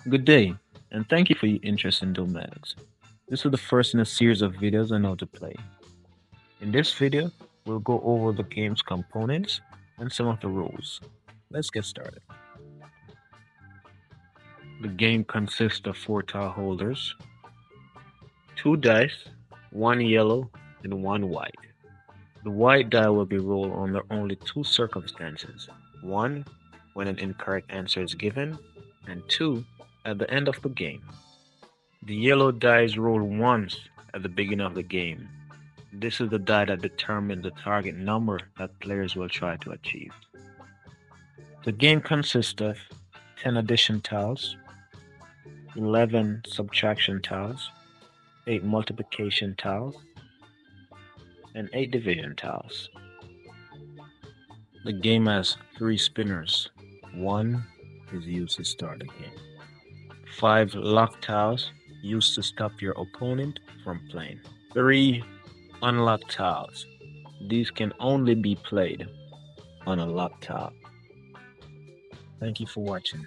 Good day, and thank you for your interest in DOMATICS. This is the first in a series of videos on how to play. In this video, we'll go over the game's components and some of the rules. Let's get started. The game consists of 4 tile holders, 2 dice, 1 yellow, and 1 white. The white die will be rolled under only 2 circumstances. 1, when an incorrect answer is given, and 2, at the end of the game. The yellow die is rolled once at the beginning of the game. This is the die that determines the target number that players will try to achieve. The game consists of 10 addition tiles, 11 subtraction tiles, 8 multiplication tiles, and 8 division tiles. The game has 3 spinners. 1 is used to start the game. 5 lock tiles used to stop your opponent from playing. 3 unlocked tiles. These can only be played on a locked tile. Thank you for watching.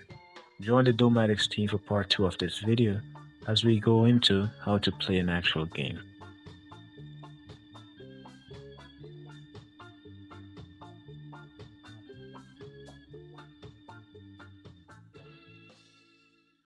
Join the DOMATICS team for part 2 of this video as we go into how to play an actual game.